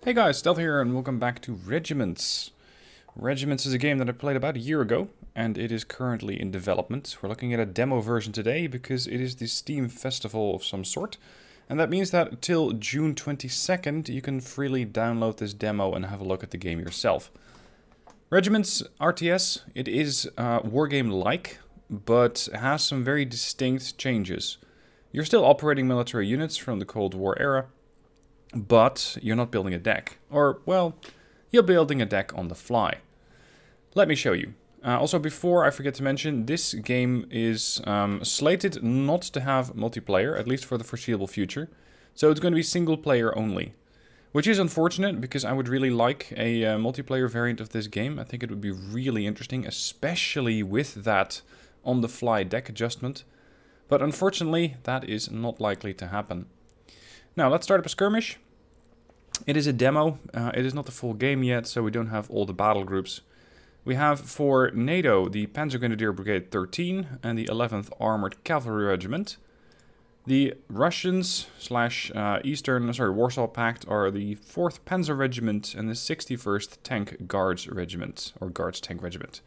Hey guys, Stealth here and welcome back to Regiments. Regiments is a game that I played about a year ago and it is currently in development. We're looking at a demo version today because it is the Steam festival of some sort. And that means that till June 22nd you can freely download this demo and have a look at the game yourself. Regiments RTS, it is wargame-like, but has some very distinct changes. You're still operating military units from the Cold War era, but you're not building a deck. Or, well, you're building a deck on the fly. Let me show you. Also, before I forget to mention, this game is slated not to have multiplayer, at least for the foreseeable future. So it's going to be single player only. Which is unfortunate, because I would really like a multiplayer variant of this game. I think it would be really interesting, especially with that on-the-fly deck adjustment. But unfortunately, that is not likely to happen. Now, let's start up a skirmish. It is a demo. It is not the full game yet, so we don't have all the battle groups. We have for NATO the Panzer Grenadiers Brigade 13 and the 11th Armored Cavalry Regiment. The Russians slash Warsaw Pact are the 4th Panzer Regiment and the 61st Tank Guards Regiment, or Guards Tank Regiment.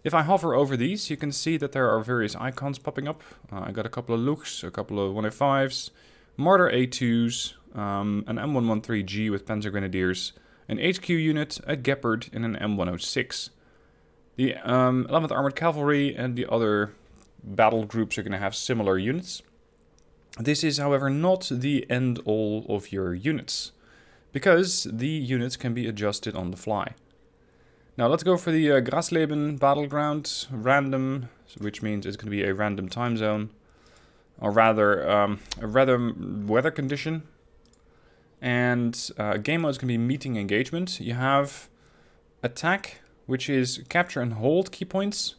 If I hover over these, you can see that there are various icons popping up. I got a couple of Luchs, a couple of 105s, Marder A2s, an M113G with Panzer Grenadiers, an HQ unit, a Gepard, and an M106. The 11th Armored Cavalry and the other battle groups are going to have similar units. This is, however, not the end-all of your units, because the units can be adjusted on the fly. Now let's go for the Grasleben battleground, random, which means it's going to be a random time zone, or rather, a random weather condition. And game mode is going to be meeting engagement. You have attack, which is capture and hold key points.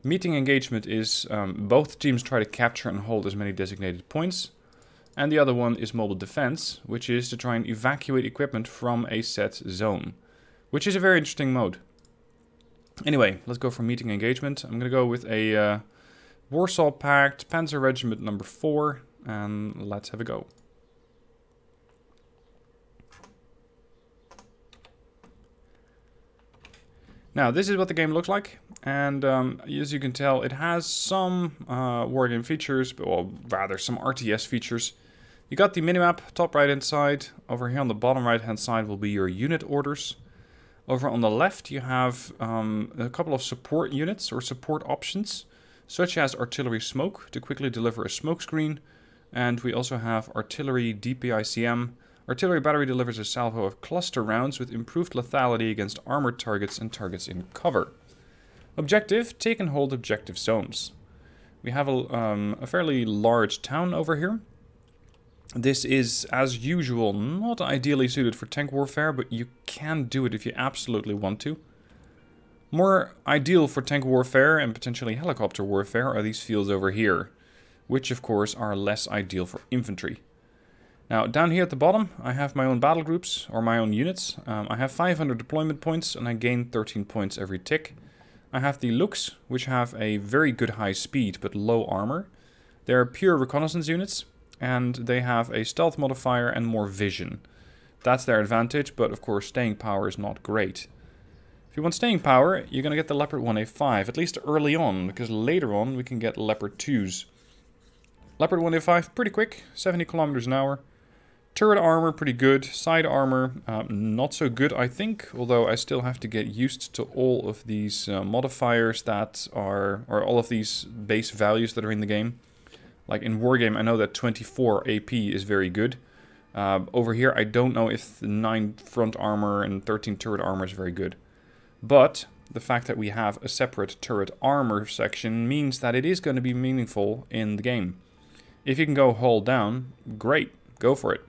Meeting engagement is both teams try to capture and hold as many designated points. And the other one is mobile defense, which is to try and evacuate equipment from a set zone, which is a very interesting mode. Anyway, let's go for meeting engagement. I'm going to go with a Warsaw Pact Panzer Regiment number 4, and let's have a go. Now, this is what the game looks like, and as you can tell, it has some wargame features, but, well, rather some RTS features. You got the minimap, top right hand side. Over here on the bottom right hand side will be your unit orders. Over on the left you have a couple of support units or support options, such as artillery smoke to quickly deliver a smoke screen, and we also have artillery DPICM. Artillery battery delivers a salvo of cluster rounds with improved lethality against armored targets and targets in cover. Objective, take and hold objective zones. We have a fairly large town over here. This is, as usual, not ideally suited for tank warfare, but you can do it if you absolutely want to. More ideal for tank warfare and potentially helicopter warfare are these fields over here, which of course are less ideal for infantry. Now, down here at the bottom, I have my own battle groups, or my own units. I have 500 deployment points, and I gain 13 points every tick. I have the Luchs, which have a very good high speed, but low armor. They're pure reconnaissance units, and they have a stealth modifier and more vision. That's their advantage, but of course staying power is not great. If you want staying power, you're going to get the Leopard 1A5, at least early on, because later on we can get Leopard 2s. Leopard 1A5, pretty quick, 70 kilometers an hour. Turret armor, pretty good. Side armor, not so good, I think. Although I still have to get used to all of these modifiers that are... or all of these base values that are in the game. Like in Wargame, I know that 24 AP is very good. Over here, I don't know if the 9 front armor and 13 turret armor is very good. But the fact that we have a separate turret armor section means that it is going to be meaningful in the game. If you can go hull down, great. Go for it.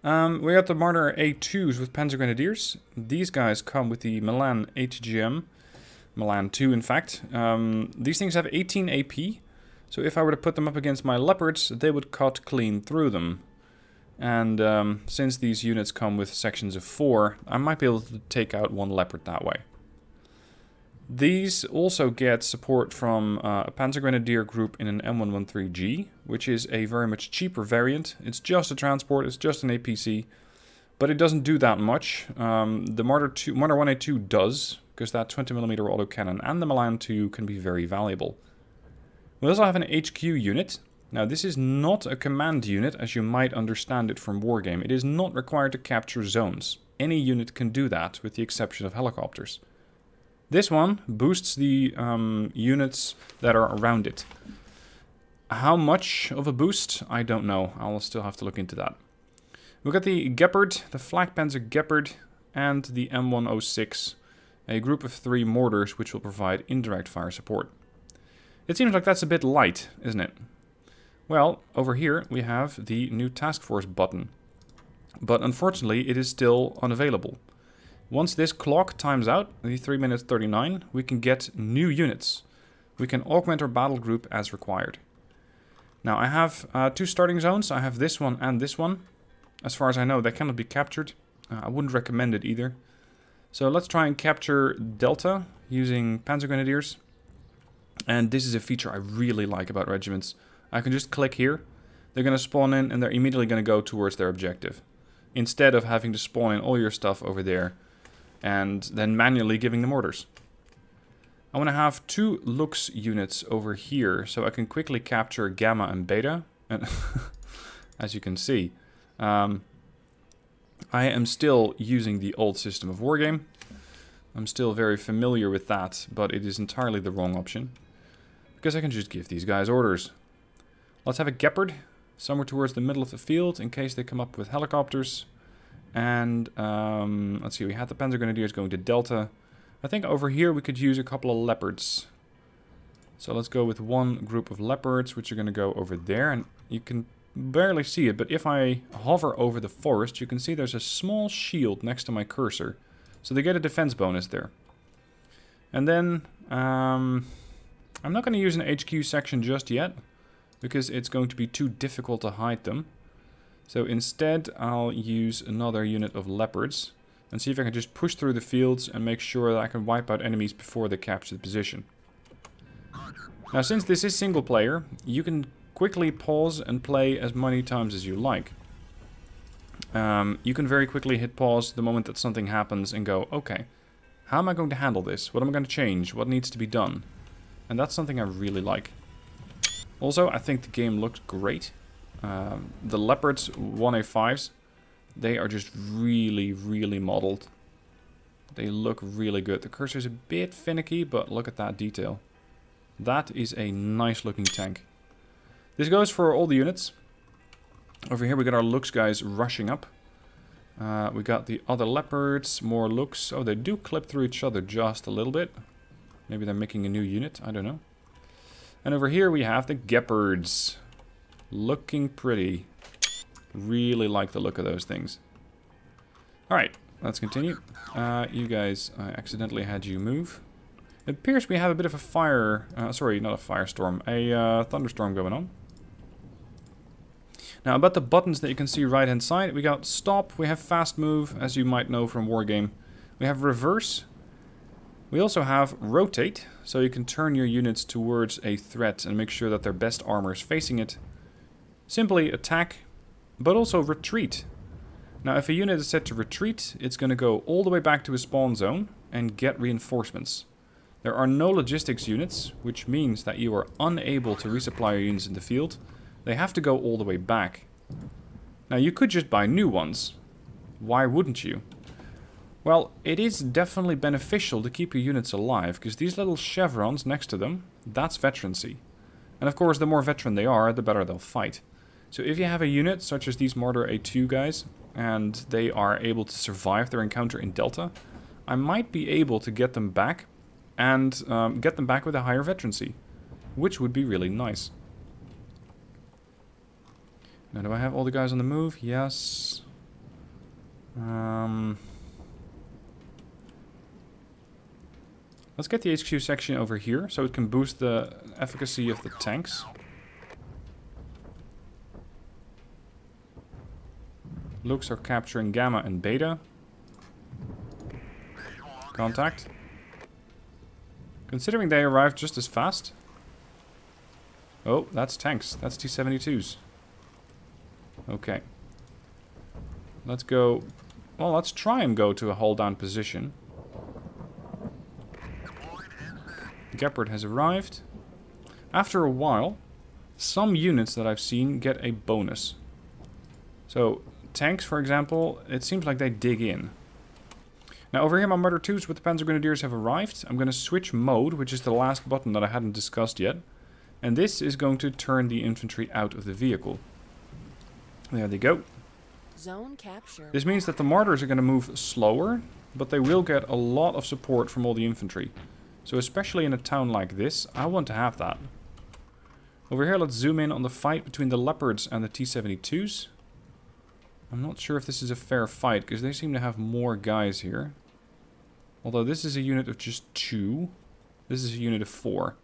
We got the Marder A2s with Panzer Grenadiers. These guys come with the Moleemann ATGM. Moleemann 2, in fact. These things have 18 AP. So if I were to put them up against my Leopards, they would cut clean through them. And since these units come with sections of 4, I might be able to take out one Leopard that way. These also get support from a Panzer Grenadier group in an M113G, which is a very much cheaper variant. It's just a transport, it's just an APC. But it doesn't do that much. The Marder 1A2 does, because that 20mm autocannon and the Milan 2 can be very valuable. We also have an HQ unit. Now this is not a command unit, as you might understand it from Wargame. It is not required to capture zones. Any unit can do that, with the exception of helicopters. This one boosts the units that are around it. How much of a boost? I don't know. I'll still have to look into that. We've got the Gepard, the Flak Panzer Gepard, and the M106, a group of 3 mortars which will provide indirect fire support. It seems like that's a bit light, isn't it? Well, over here we have the new task force button, but unfortunately it is still unavailable. Once this clock times out, the 3 minutes 39, we can get new units. We can augment our battle group as required. Now I have 2 starting zones. I have this one and this one. As far as I know, they cannot be captured. I wouldn't recommend it either. So let's try and capture Delta using Panzer Grenadiers. And this is a feature I really like about regiments. I can just click here. They're going to spawn in and they're immediately going to go towards their objective. Instead of having to spawn in all your stuff over there and then manually giving them orders. I want to have 2 Lux units over here so I can quickly capture Gamma and Beta. And as you can see, I am still using the old system of Wargame. I'm still very familiar with that, but it is entirely the wrong option. Because I can just give these guys orders. Let's have a Gepard somewhere towards the middle of the field in case they come up with helicopters. And let's see, we had the Panzer Grenadiers going to Delta. I think over here we could use a couple of Leopards. So let's go with 1 group of Leopards, which are going to go over there. And you can barely see it, but if I hover over the forest, you can see there's a small shield next to my cursor. So they get a defense bonus there. And then, I'm not going to use an HQ section just yet, because it's going to be too difficult to hide them. So instead, I'll use another unit of Leopards, and see if I can just push through the fields and make sure that I can wipe out enemies before they capture the position. Now, since this is single player, you can quickly pause and play as many times as you like. You can very quickly hit pause the moment that something happens and go, okay, how am I going to handle this? What am I going to change? What needs to be done? And that's something I really like. Also, I think the game looks great. The Leopards 1A5s, they are just really, really modeled. They look really good. The cursor is a bit finicky, but look at that detail. That is a nice looking tank. This goes for all the units. Over here we got our Lux guys rushing up. We got the other Leopards, more Lux. Oh, they do clip through each other just a little bit. Maybe they're making a new unit, I don't know. And over here we have the Gepards. Looking pretty. Really like the look of those things. Alright, let's continue. You guys, I accidentally had you move. It appears we have a bit of a fire... sorry, not a firestorm. A thunderstorm going on. Now, about the buttons that you can see right hand side, we got stop, we have fast move, as you might know from Wargame. We have reverse. We also have rotate, so you can turn your units towards a threat and make sure that their best armor is facing it. Simply attack, but also retreat. Now, if a unit is set to retreat, it's going to go all the way back to a spawn zone and get reinforcements. There are no logistics units, which means that you are unable to resupply your units in the field. They have to go all the way back. Now, you could just buy new ones. Why wouldn't you? Well, it is definitely beneficial to keep your units alive, because these little chevrons next to them, that's veterancy. And of course, the more veteran they are, the better they'll fight. So if you have a unit, such as these Marder A2 guys, and they are able to survive their encounter in Delta, I might be able to get them back, and get them back with a higher veterancy, which would be really nice. Now, do I have all the guys on the move? Yes. Let's get the HQ section over here, so it can boost the efficacy of the tanks. Lux are capturing Gamma and Beta. Contact. Considering they arrived just as fast. Oh, that's tanks. That's T-72s. Okay. Let's go Well, let's try and go to a hold down position. Gepard has arrived. After a while, some units that I've seen get a bonus. So, tanks, for example, it seems like they dig in. Now, over here, my Murder 2s with the Panzer Grenadiers have arrived. I'm going to switch mode, which is the last button that I hadn't discussed yet. And this is going to turn the infantry out of the vehicle. There they go. Zone capture. This means that the mortars are going to move slower, but they will get a lot of support from all the infantry. So especially in a town like this, I want to have that. Over here, let's zoom in on the fight between the Leopards and the T-72s. I'm not sure if this is a fair fight, because they seem to have more guys here. Although this is a unit of just 2. This is a unit of 4.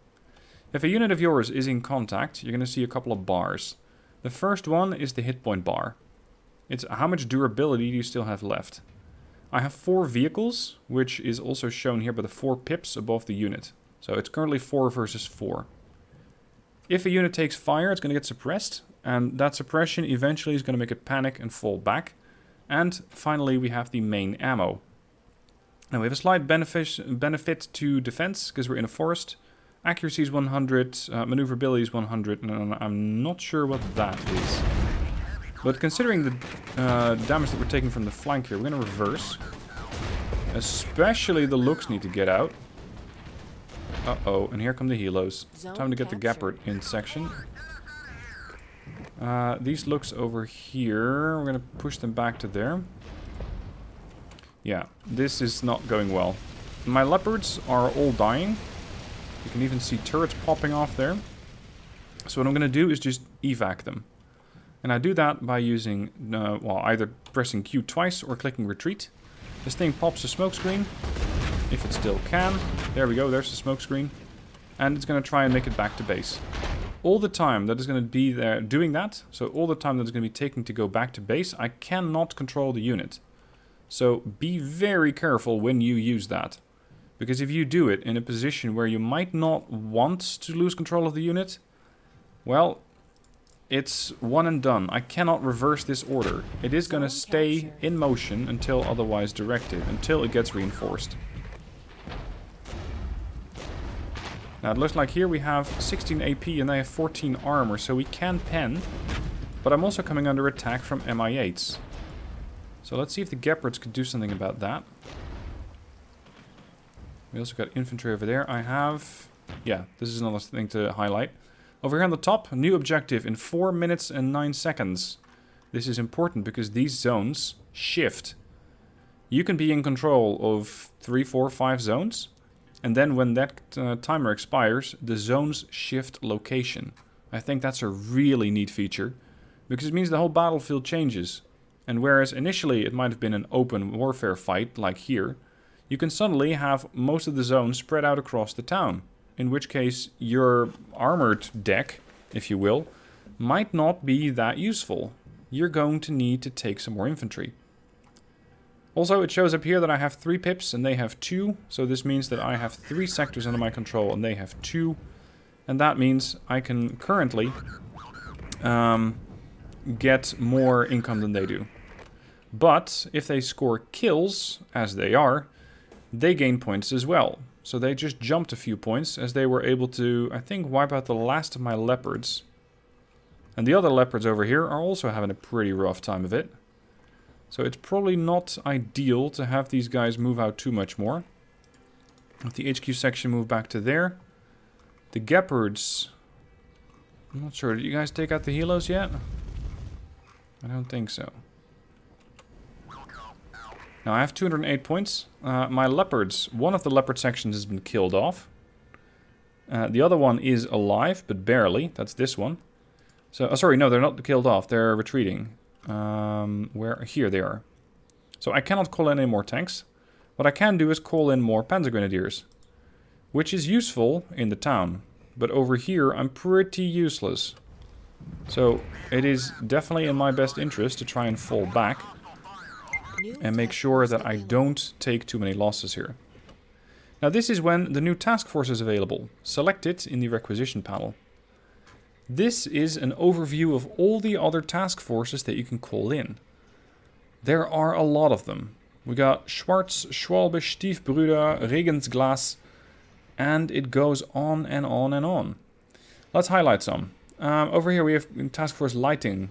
If a unit of yours is in contact, you're going to see a couple of bars. The first one is the hit point bar. It's how much durability do you still have left. I have 4 vehicles, which is also shown here by the 4 pips above the unit. So it's currently 4 versus 4. If a unit takes fire, it's going to get suppressed. And that suppression eventually is going to make it panic and fall back. And finally, we have the main ammo. Now we have a slight benefit to defense, because we're in a forest. Accuracy is 100, maneuverability is 100, and I'm not sure what that is. But considering the damage that we're taking from the flank here, we're going to reverse. Especially the looks need to get out. Uh-oh, and here come the helos. Time to get the Gepard in section. These looks over here, we're going to push them back to there. Yeah, this is not going well. My Leopards are all dying. You can even see turrets popping off there. So what I'm going to do is just evac them. And I do that by using, well, either pressing Q twice or clicking retreat. This thing pops a smoke screen, if it still can. There we go, there's the smoke screen. And it's going to try and make it back to base. All the time that is going to be there doing that, so all the time that it's going to be taking to go back to base, I cannot control the unit. So be very careful when you use that. Because if you do it in a position where you might not want to lose control of the unit, well, it's one and done. I cannot reverse this order. It is going to stay in motion until otherwise directed, until it gets reinforced. Now it looks like here we have 16 AP and they have 14 armor, so we can pen. But I'm also coming under attack from Mi-8s. So let's see if the Gepards could do something about that. We also got infantry over there. I have... yeah, this is another thing to highlight. Over here on the top, new objective in 4 minutes and 9 seconds. This is important because these zones shift. You can be in control of 3, 4, 5 zones. And then when that timer expires, the zones shift location. I think that's a really neat feature. Because it means the whole battlefield changes. And whereas initially it might have been an open warfare fight, like here, you can suddenly have most of the zones spread out across the town. In which case your armored deck, if you will, might not be that useful. You're going to need to take some more infantry. Also, it shows up here that I have 3 pips and they have 2. So this means that I have 3 sectors under my control and they have 2. And that means I can currently get more income than they do. But if they score kills, as they are, they gain points as well. So they just jumped a few points as they were able to, I think, wipe out the last of my Leopards. And the other Leopards over here are also having a pretty rough time of it. So it's probably not ideal to have these guys move out too much more. Let the HQ section move back to there. The Gepards... I'm not sure, did you guys take out the helos yet? I don't think so. Now I have 208 points. My Leopards, one of the Leopard sections has been killed off. The other one is alive, but barely. That's this one. So, sorry, no, they're not killed off. They're retreating. Where? Here they are. So I cannot call in any more tanks. What I can do is call in more Panzer Grenadiers, which is useful in the town. But over here, I'm pretty useless. So it is definitely in my best interest to try and fall back and make sure that I don't take too many losses here. Now this is when the new task force is available. Select it in the requisition panel. This is an overview of all the other task forces that you can call in. There are a lot of them. We got Schwarz, Schwalbe, Stiefbrüder, Regensglas, and it goes on and on and on. Let's highlight some. Over here we have Task Force Leitung.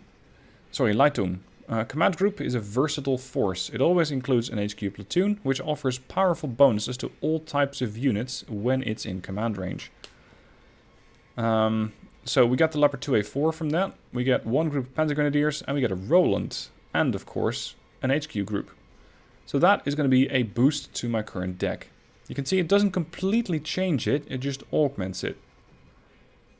Command Group is a versatile force. It always includes an HQ platoon, which offers powerful bonuses to all types of units when it's in command range. So we got the Leopard 2A4 from that. We get one group of Panzer Grenadiers, and we get a Roland, and of course an HQ group. So that is going to be a boost to my current deck. You can see it doesn't completely change it, it just augments it.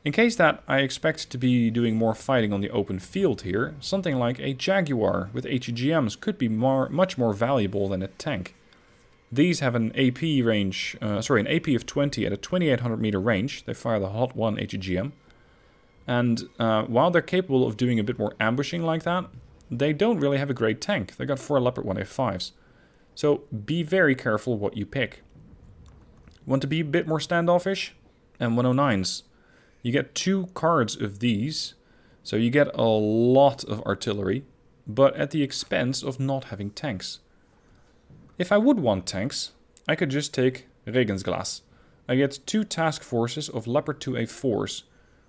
In case that I expect to be doing more fighting on the open field here, something like a Jaguar with HEGMs could be much more valuable than a tank. These have an AP range, an AP of 20 at a 2800 meter range. They fire the Hot 1 HEGM. And while they're capable of doing a bit more ambushing like that, they don't really have a great tank. They got 4 Leopard 1A5s. So be very careful what you pick. Want to be a bit more standoffish? M109s. You get 2 cards of these, so you get a lot of artillery, but at the expense of not having tanks. If I would want tanks, I could just take Regensglas. I get 2 task forces of Leopard 2A4s,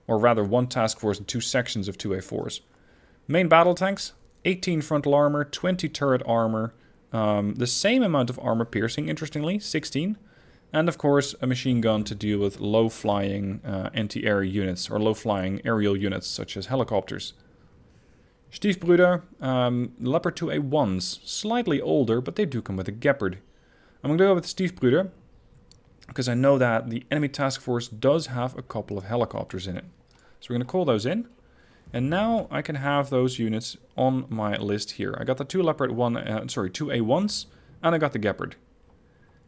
or rather 1 task force and 2 sections of 2A4s. Main battle tanks, 18 frontal armor, 20 turret armor, the same amount of armor piercing, interestingly, 16. And of course a machine gun to deal with low-flying anti-air units, or low-flying aerial units such as helicopters. Stiefbrüder, Leopard 2A1s, slightly older, but they do come with a Gepard. I'm going to go with Stiefbrüder, because I know that the enemy task force does have a couple of helicopters in it. So we're going to call those in. And now I can have those units on my list here. I got the 2 Leopard 2A1s, and I got the Gepard.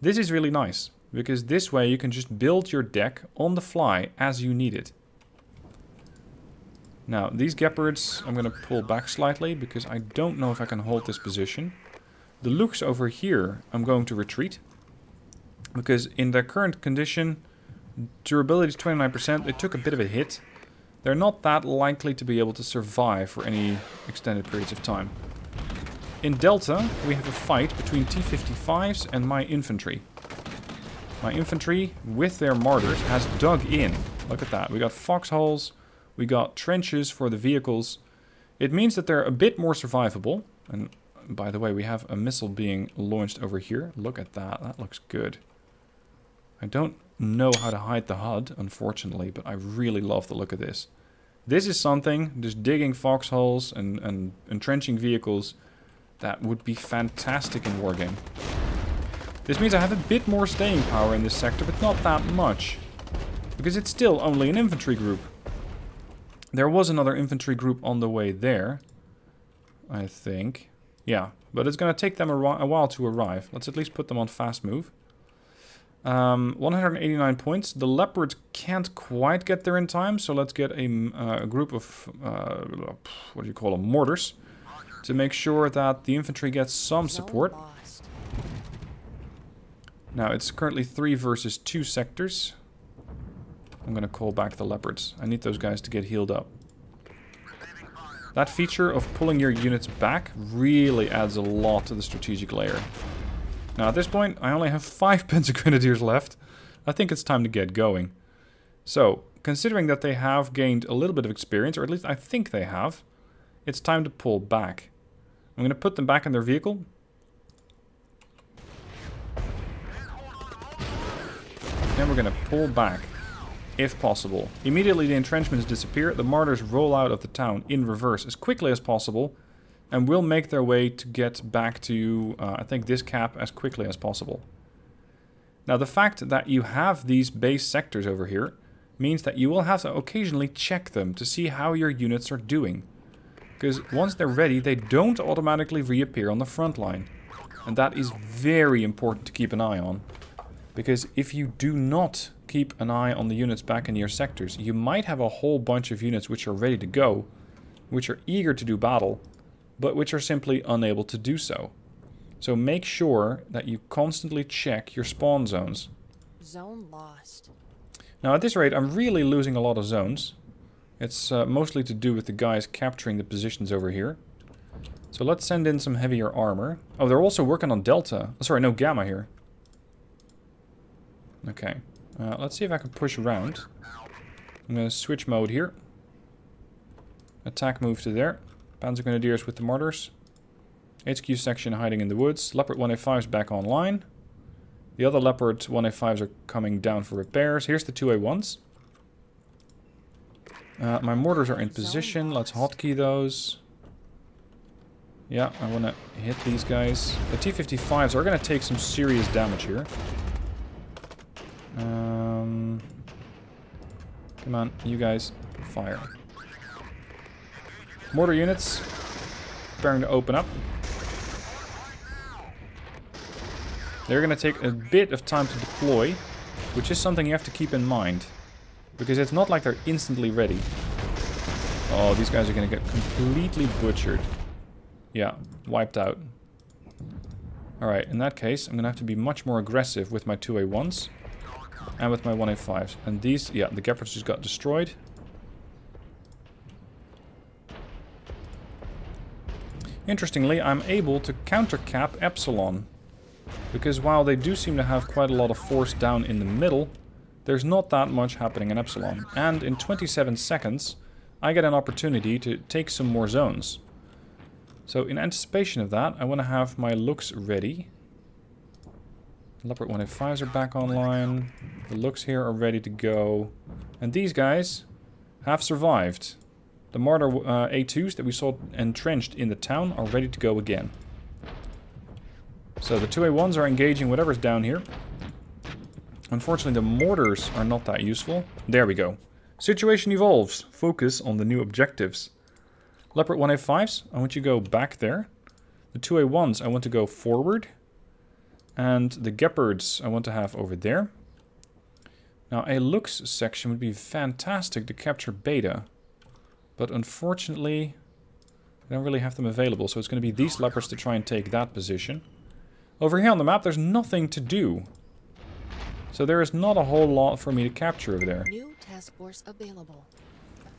This is really nice, because this way you can just build your deck on the fly as you need it. Now, these Gepards I'm going to pull back slightly, because I don't know if I can hold this position. The Looks over here I'm going to retreat, because in their current condition, durability is 29%, they took a bit of a hit. They're not that likely to be able to survive for any extended periods of time. In Delta, we have a fight between T-55s and my infantry. My infantry, with their mortars, has dug in. Look at that. We got foxholes, we got trenches for the vehicles. It means that they're a bit more survivable. And by the way, we have a missile being launched over here. Look at that. That looks good. I don't know how to hide the HUD, unfortunately, but I really love the look of this. This is something, just digging foxholes and entrenching vehicles, that would be fantastic in Wargame. This means I have a bit more staying power in this sector, but not that much. Because it's still only an infantry group. There was another infantry group on the way there, I think. Yeah, but it's going to take them a while to arrive. Let's at least put them on fast move. 189 points. The Leopards can't quite get there in time, so let's get a group of, what do you call them, mortars, to make sure that the infantry gets some support. Now, it's currently 3 versus 2 sectors. I'm going to call back the Leopards. I need those guys to get healed up. That feature of pulling your units back really adds a lot to the strategic layer. Now, at this point, I only have 5 Panzer Grenadiers left. I think it's time to get going. So, considering that they have gained a little bit of experience, or at least I think they have, it's time to pull back. I'm going to put them back in their vehicle. Then we're going to pull back, if possible. Immediately the entrenchments disappear, the mortars roll out of the town in reverse as quickly as possible, and will make their way to get back to, I think, this cap as quickly as possible. Now, the fact that you have these base sectors over here means that you will have to occasionally check them to see how your units are doing. Because once they're ready, they don't automatically reappear on the front line. And that is very important to keep an eye on. Because if you do not keep an eye on the units back in your sectors, you might have a whole bunch of units which are ready to go, which are eager to do battle, but which are simply unable to do so. So make sure that you constantly check your spawn zones. Zone lost. Now at this rate, I'm really losing a lot of zones. It's mostly to do with the guys capturing the positions over here. So let's send in some heavier armor. Oh, they're also working on Delta. Oh, sorry, no, Gamma here. Okay. Let's see if I can push around. I'm going to switch mode here. Attack move to there. Panzer Grenadiers with the mortars. HQ section hiding in the woods. Leopard 1A5s back online. The other Leopard 1A5s are coming down for repairs. Here's the 2A1s. My mortars are in position. Let's hotkey those. Yeah, I want to hit these guys. The T-55s are going to take some serious damage here. Come on, you guys, fire. Mortar units preparing to open up. They're going to take a bit of time to deploy, which is something you have to keep in mind. Because it's not like they're instantly ready. Oh, these guys are going to get completely butchered. Yeah, wiped out. Alright, in that case, I'm going to have to be much more aggressive with my 2A1s. And with my 1A5s. And these, yeah, the Gepards just got destroyed. Interestingly, I'm able to counter-cap Epsilon. Because while they do seem to have quite a lot of force down in the middle, there's not that much happening in Epsilon. And in 27 seconds, I get an opportunity to take some more zones. So in anticipation of that, I want to have my looks ready. Leopard 1A5s are back online. The looks here are ready to go. And these guys have survived. The Martyr A2s that we saw entrenched in the town are ready to go again. So the 2A1s are engaging whatever's down here. Unfortunately, the mortars are not that useful. There we go. Situation evolves. Focus on the new objectives. Leopard 1A5s, I want you to go back there. The 2A1s, I want to go forward. And the Gepards, I want to have over there. Now, a looks section would be fantastic to capture Beta. But unfortunately, I don't really have them available. So it's going to be these Leopards to try and take that position. Over here on the map, there's nothing to do. So there is not a whole lot for me to capture over there. New task force available.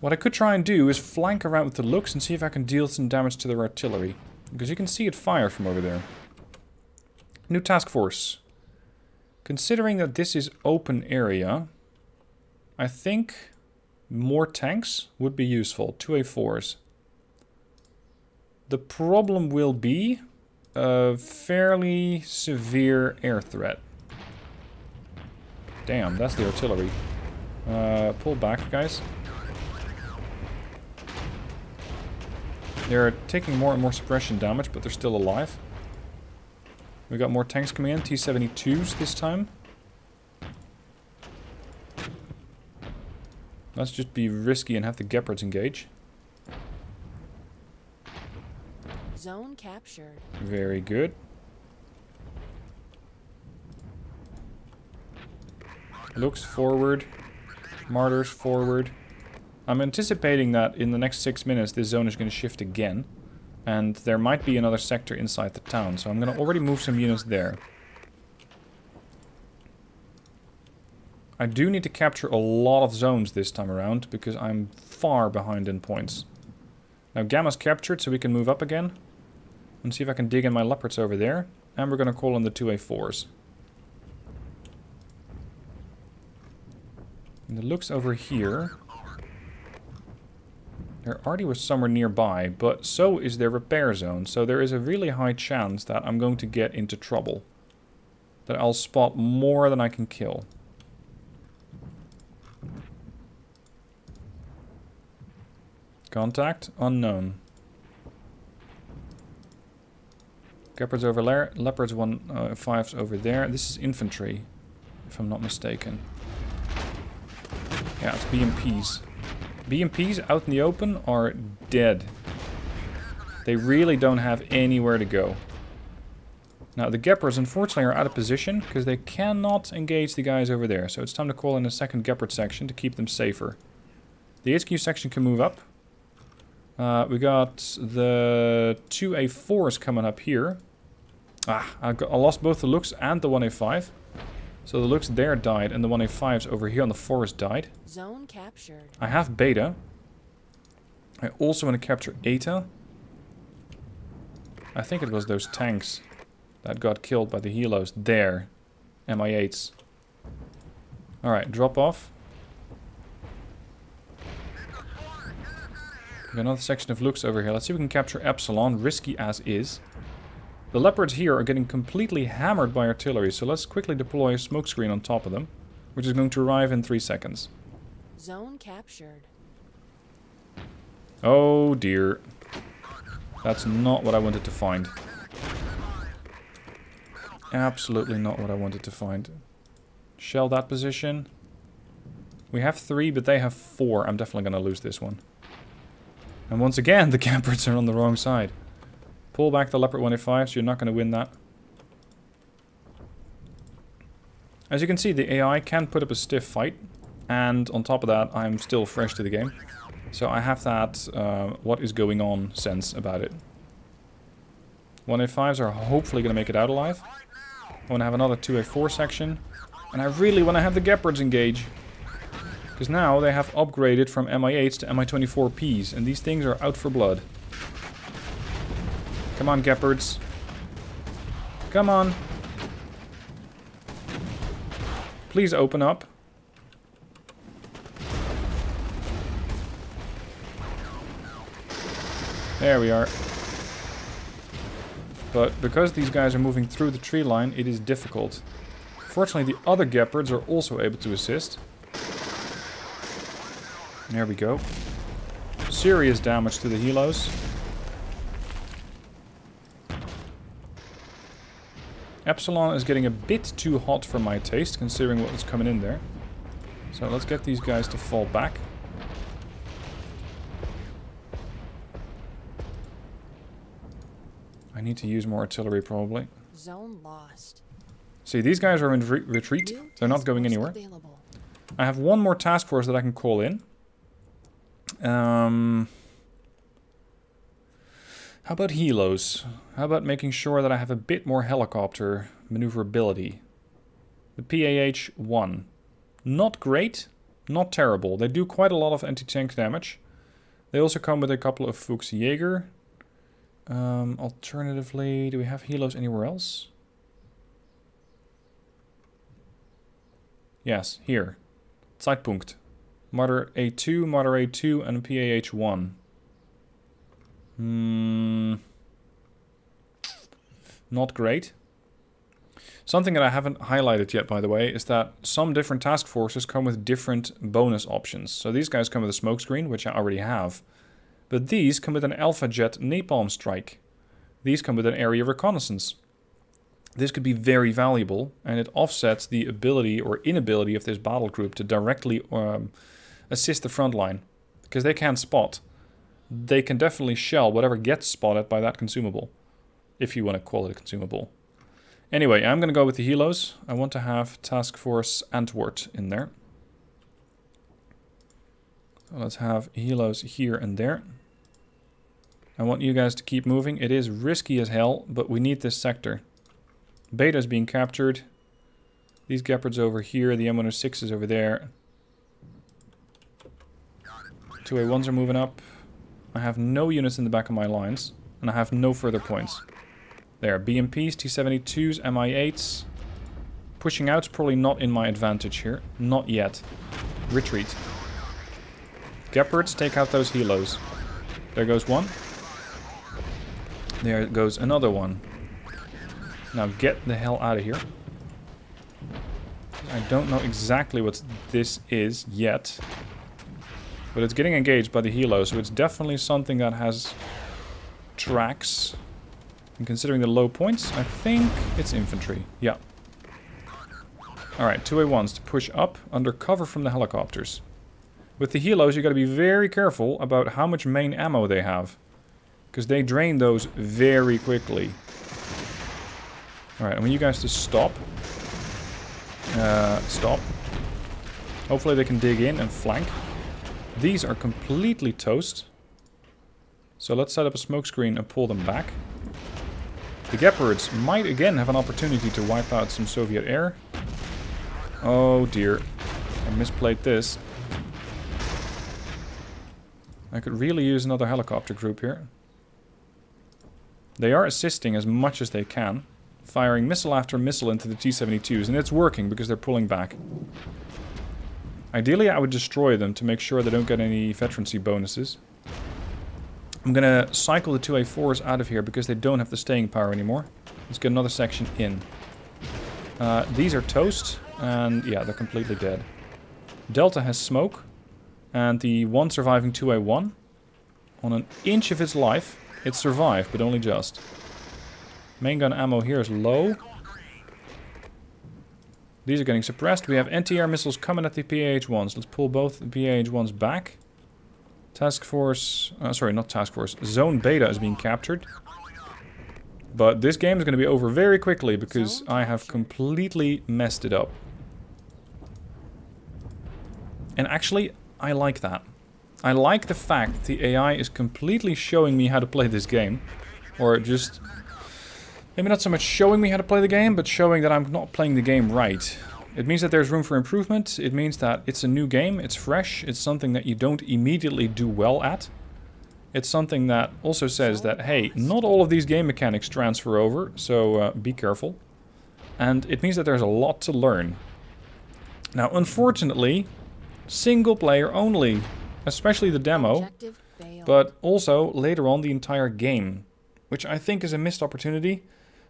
What I could try and do is flank around with the looks and see if I can deal some damage to their artillery. Because you can see it fire from over there. New task force. Considering that this is open area, I think more tanks would be useful. 2A4s. The problem will be a fairly severe air threat. Damn, that's the artillery. Pull back, guys. They're taking more and more suppression damage, but they're still alive. We got more tanks coming in, T-72s this time. Let's just be risky and have the Gepards engage. Zone captured. Very good. Looks forward. Martyrs forward. I'm anticipating that in the next 6 minutes this zone is going to shift again. And there might be another sector inside the town. So I'm going to already move some units there. I do need to capture a lot of zones this time around. Because I'm far behind in points. Now Gamma's captured so we can move up again. And see if I can dig in my Leopards over there. And we're going to call on the 2A4s. And the looks over here. There already was somewhere nearby, but so is their repair zone. So there is a really high chance that I'm going to get into trouble. That I'll spot more than I can kill. Contact unknown. Gepards over there. Leopards 1-5s over there. This is infantry, if I'm not mistaken. Yeah, it's BMPs. BMPs out in the open are dead. They really don't have anywhere to go. Now, the Gepards, unfortunately, are out of position because they cannot engage the guys over there. So it's time to call in a second Gepard section to keep them safer. The HQ section can move up. We got the 2A4s coming up here. I lost both the looks and the 1A5. So the looks there died, and the 1A5s over here on the forest died. Zone captured. I have Beta. I also want to capture Eta. I think it was those tanks that got killed by the helos. There. MI8s. Alright, drop off. Got another section of looks over here. Let's see if we can capture Epsilon, risky as is. The Leopards here are getting completely hammered by artillery, so let's quickly deploy a smokescreen on top of them, which is going to arrive in 3 seconds. Zone captured. Oh dear. That's not what I wanted to find. Absolutely not what I wanted to find. Shell that position. We have 3, but they have 4. I'm definitely going to lose this one. And once again, the Gephards are on the wrong side. Pull back the Leopard 185, so you're not going to win that. As you can see, the AI can put up a stiff fight. And on top of that, I'm still fresh to the game. So I have that what is going on sense about it. 185s are hopefully going to make it out alive. I want to have another 2A4 section. And I really want to have the Gephards engage. Because now they have upgraded from MI8s to MI24Ps. And these things are out for blood. Come on, Gephards. Come on. Please open up. There we are. But because these guys are moving through the tree line, it is difficult. Fortunately, the other Gephards are also able to assist. There we go. Serious damage to the helos. Epsilon is getting a bit too hot for my taste, considering what is coming in there. So let's get these guys to fall back. I need to use more artillery, probably. Zone lost. See, these guys are in retreat. They're not going anywhere. Available. I have one more task force that I can call in. How about helos? How about making sure that I have a bit more helicopter maneuverability? The PAH-1. Not great, not terrible. They do quite a lot of anti-tank damage. They also come with a couple of Fuchs Jaeger. Alternatively, do we have helos anywhere else? Yes, here. Zeitpunkt. Marder A2, Marder A2 and PAH-1. Not great. Something that I haven't highlighted yet, by the way, is that some different task forces come with different bonus options. So these guys come with a smokescreen, which I already have. But these come with an Alpha Jet Napalm Strike. These come with an area reconnaissance. This could be very valuable, and it offsets the ability or inability of this battle group to directly assist the front line. Because they can't spot. They can definitely shell whatever gets spotted by that consumable. If you want to call it a consumable. Anyway, I'm going to go with the helos. I want to have Task Force Antwoord in there. So let's have helos here and there. I want you guys to keep moving. It is risky as hell, but we need this sector. Beta is being captured. These Gephards over here. The M106 is over there. 2A1s are moving up. I have no units in the back of my lines. And I have no further points. There, BMPs, T-72s, MI8s. Pushing out's probably not in my advantage here. Not yet. Retreat. Gephards, take out those helos. There goes one. There goes another one. Now get the hell out of here. I don't know exactly what this is yet. But it's getting engaged by the helo, so it's definitely something that has tracks. And considering the low points, I think it's infantry. Yeah. Alright, 2A1s to push up under cover from the helicopters. With the helos, you got to be very careful about how much main ammo they have. Because they drain those very quickly. Alright, I want you guys to stop. Stop. Hopefully they can dig in and flank. These are completely toast. So let's set up a smokescreen and pull them back. The Gephards might again have an opportunity to wipe out some Soviet air. Oh dear. I misplayed this. I could really use another helicopter group here. They are assisting as much as they can, firing missile after missile into the T-72s, and it's working because they're pulling back. Ideally, I would destroy them to make sure they don't get any veterancy bonuses. I'm gonna cycle the 2A4s out of here because they don't have the staying power anymore. Let's get another section in. These are toast, and yeah, they're completely dead. Delta has smoke, and the one surviving 2A1, on an inch of its life, it survived, but only just. Main gun ammo here is low. These are getting suppressed. We have anti-air missiles coming at the PAH-1s. Let's pull both the PAH-1s back. Task Force... sorry, not Task Force. Zone Beta is being captured. But this game is going to be over very quickly because I have completely messed it up. And actually, I like that. I like the fact that the AI is completely showing me how to play this game. Or just... maybe not so much showing me how to play the game, but showing that I'm not playing the game right. It means that there's room for improvement. It means that it's a new game, it's fresh, it's something that you don't immediately do well at. It's something that also says that, hey, not all of these game mechanics transfer over, so be careful. And it means that there's a lot to learn. Now, unfortunately, single player only, especially the demo, but also later on the entire game, which I think is a missed opportunity.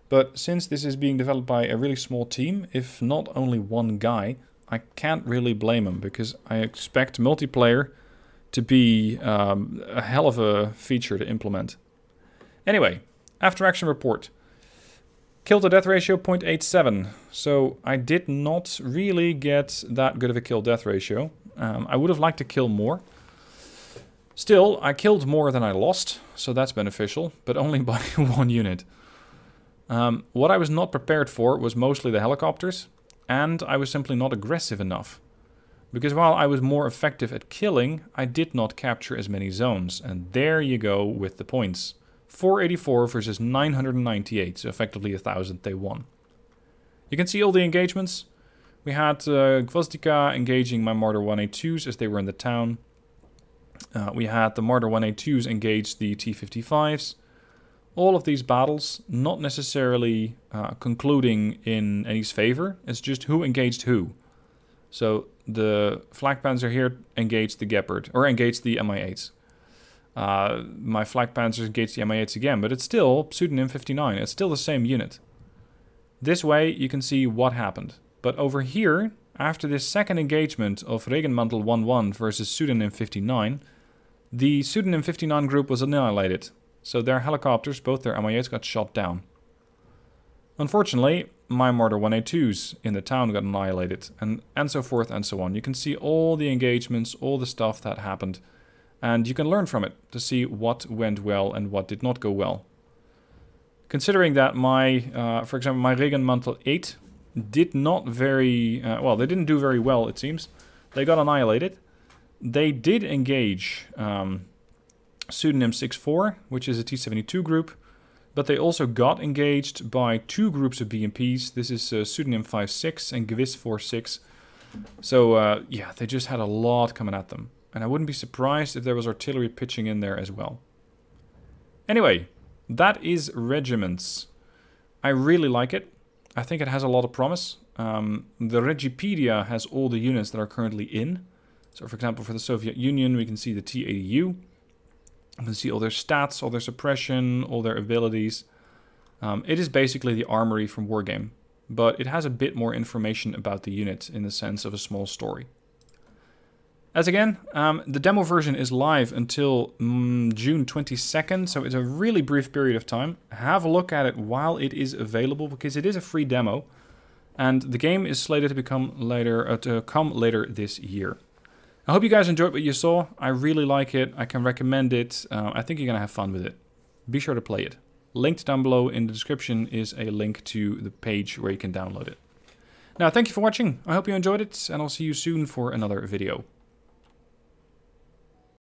But since this is being developed by a really small team, if not only one guy, I can't really blame him, because I expect multiplayer to be a hell of a feature to implement. Anyway, after action report. Kill to death ratio 0.87. So I did not really get that good of a kill death ratio. I would have liked to kill more. Still, I killed more than I lost, so that's beneficial, but only by 1 unit. What I was not prepared for was mostly the helicopters, and I was simply not aggressive enough. Because while I was more effective at killing, I did not capture as many zones, and there you go with the points. 484 versus 998, so effectively 1,000 they won. You can see all the engagements. We had Gwozdika engaging my Marder 1A2s as they were in the town. We had the Marder 1A2s engage the T-55s. All of these battles not necessarily concluding in any's favor. It's just who engaged who. So the Flak Panzer here engaged the Gepard, or engaged the Mi-8s. My Flak Panzers engaged the Mi-8s again, but it's still pseudonym 59. It's still the same unit. This way you can see what happened. But over here, after this second engagement of Regenmantel 1-1 versus pseudonym 59, the pseudonym 59 group was annihilated. So their helicopters, both their Mi-8s, got shot down. Unfortunately, my Marder 1A2s in the town got annihilated, and so forth and so on. You can see all the engagements, all the stuff that happened, and you can learn from it to see what went well and what did not go well. Considering that my, for example, my Regenmantel 8 did not very, well, they didn't do very well, it seems. They got annihilated. They did engage pseudonym 6-4, which is a T-72 group, but they also got engaged by 2 groups of BMPs. This is pseudonym 5-6 and Gewiss 4-6. So, yeah, they just had a lot coming at them. And I wouldn't be surprised if there was artillery pitching in there as well. Anyway, that is Regiments. I really like it. I think it has a lot of promise. The Regipedia has all the units that are currently in. So, for example, for the Soviet Union, we can see the T-80U. You can see all their stats, all their suppression, all their abilities. It is basically the armory from Wargame, but it has a bit more information about the unit in the sense of a small story. As again, the demo version is live until June 22nd, so it's a really brief period of time. Have a look at it while it is available, because it is a free demo, and the game is slated to come later this year. I hope you guys enjoyed what you saw. I really like it. I can recommend it. I think you're going to have fun with it. Be sure to play it. Linked down below in the description is a link to the page where you can download it. Now, thank you for watching. I hope you enjoyed it, and I'll see you soon for another video.